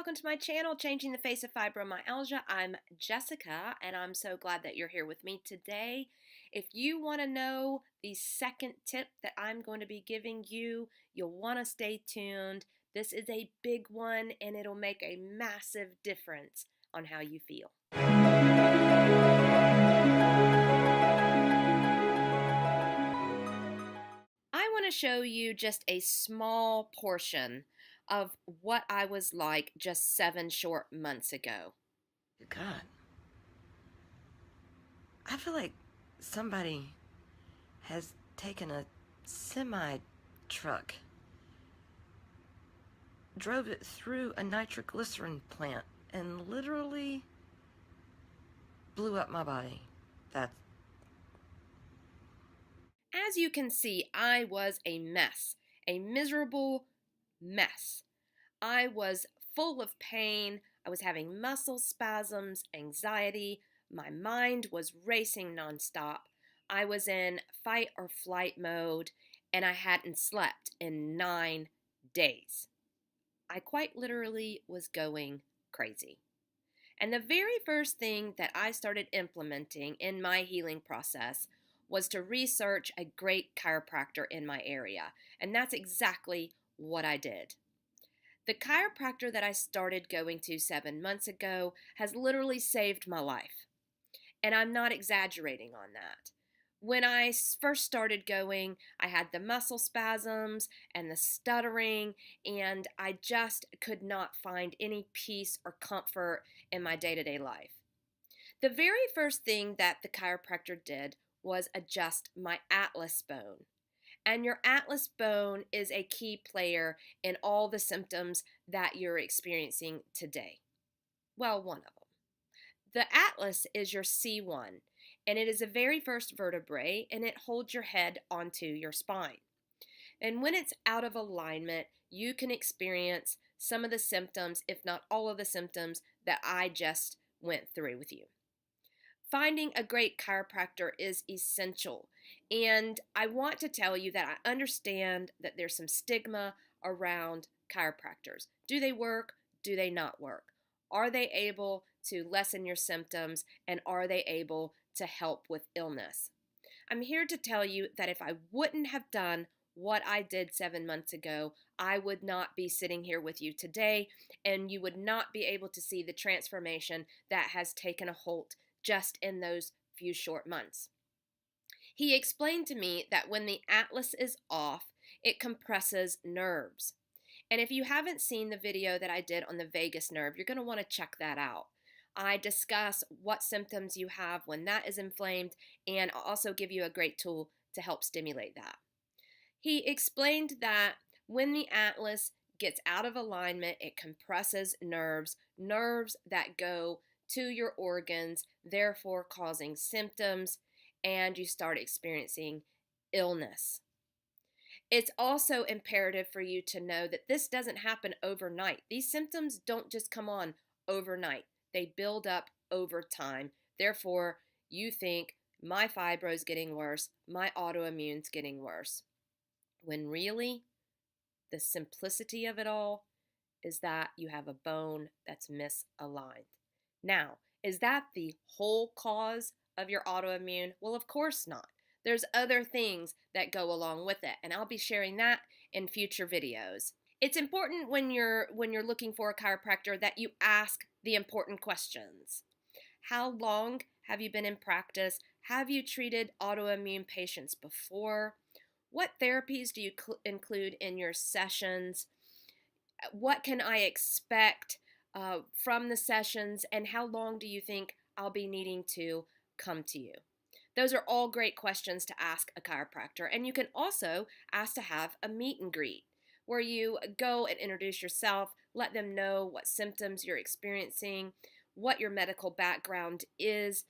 welcome to my channel, Changing the Face of Fibromyalgia. I'm Jessica, and I'm so glad that you're here with me today. If you want to know the second tip that I'm going to be giving you, you'll want to stay tuned. This is a big one, and it'll make a massive difference on how you feel. I want to show you just a small portion of what I was like just 7 short months ago. God, I feel like somebody has taken a semi truck, drove it through a nitroglycerin plant, and literally blew up my body. As you can see, I was a mess, a miserable mess. I was full of pain. I was having muscle spasms, anxiety. My mind was racing nonstop. I was in fight or flight mode, and I hadn't slept in 9 days. I quite literally was going crazy. And the very first thing that I started implementing in my healing process was to research a great chiropractor in my area. And that's exactly what I did. The chiropractor that I started going to 7 months ago has literally saved my life. And I'm not exaggerating on that. When I first started going, I had the muscle spasms and the stuttering, and I just could not find any peace or comfort in my day-to-day life. The very first thing that the chiropractor did was adjust my atlas bone. And your atlas bone is a key player in all the symptoms that you're experiencing today. Well, one of them. The atlas is your C1, and it is the very first vertebrae, and it holds your head onto your spine. And when it's out of alignment, you can experience some of the symptoms, if not all of the symptoms, that I just went through with you. Finding a great chiropractor is essential, and I want to tell you that I understand that there's some stigma around chiropractors. Do they work? Do they not work? Are they able to lessen your symptoms, and are they able to help with illness? I'm here to tell you that if I wouldn't have done what I did 7 months ago, I would not be sitting here with you today, and you would not be able to see the transformation that has taken a hold just in those few short months. He explained to me that when the atlas is off, it compresses nerves. And if you haven't seen the video that I did on the vagus nerve, you're going to want to check that out. I discuss what symptoms you have when that is inflamed, and I'll also give you a great tool to help stimulate that. He explained that when the atlas gets out of alignment, it compresses nerves that go to your organs, therefore causing symptoms, and you start experiencing illness. It's also imperative for you to know that this doesn't happen overnight. These symptoms don't just come on overnight. They build up over time. Therefore, you think, my fibro's getting worse, my autoimmune's getting worse. When really, the simplicity of it all is that you have a bone that's misaligned. Now, is that the whole cause of your autoimmune? Well, of course not. There's other things that go along with it, and I'll be sharing that in future videos. It's important when you're looking for a chiropractor that you ask the important questions. How long have you been in practice? Have you treated autoimmune patients before? What therapies do you include in your sessions? What can I expect from the sessions, and how long do you think I'll be needing to come to you? Those are all great questions to ask a chiropractor, and you can also ask to have a meet and greet where you go and introduce yourself, let them know what symptoms you're experiencing, what your medical background is,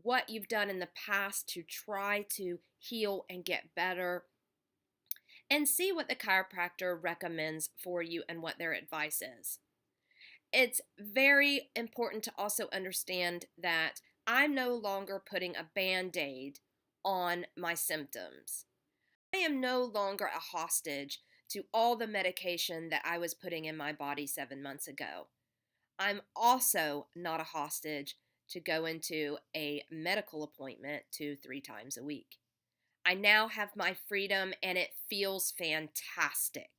what you've done in the past to try to heal and get better, and see what the chiropractor recommends for you and what their advice is. It's very important to also understand that I'm no longer putting a Band-Aid on my symptoms. I am no longer a hostage to all the medication that I was putting in my body 7 months ago. I'm also not a hostage to go into a medical appointment 2, 3 times a week. I now have my freedom and it feels fantastic.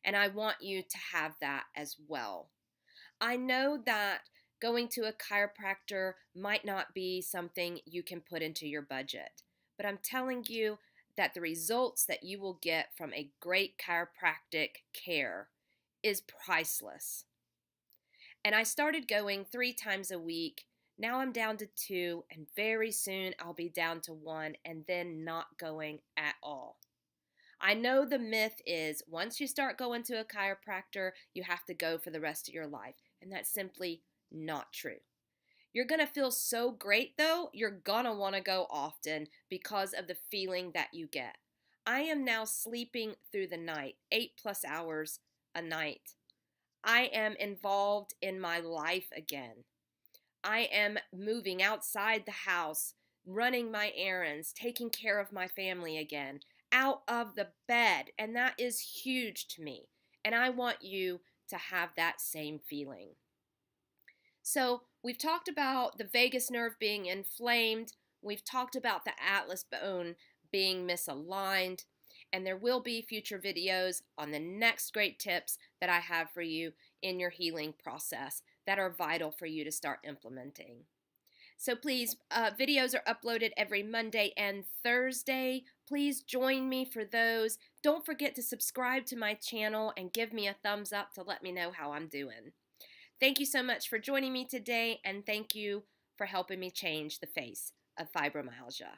And I want you to have that as well. I know that going to a chiropractor might not be something you can put into your budget, but I'm telling you that the results that you will get from a great chiropractic care is priceless. And I started going 3 times a week. Now I'm down to 2, and very soon I'll be down to 1 and then not going at all. I know the myth is once you start going to a chiropractor, you have to go for the rest of your life, and that's simply not true. You're going to feel so great though, you're going to want to go often because of the feeling that you get. I am now sleeping through the night, 8+ hours a night. I am involved in my life again. I am moving outside the house, running my errands, taking care of my family again, out of the bed. And that is huge to me. And I want you to have that same feeling. So, we've talked about the vagus nerve being inflamed. We've talked about the atlas bone being misaligned. And there will be future videos on the next great tips that I have for you in your healing process that are vital for you to start implementing. So please, videos are uploaded every Monday and Thursday. Please join me for those. Don't forget to subscribe to my channel and give me a thumbs up to let me know how I'm doing. Thank you so much for joining me today, and thank you for helping me change the face of fibromyalgia.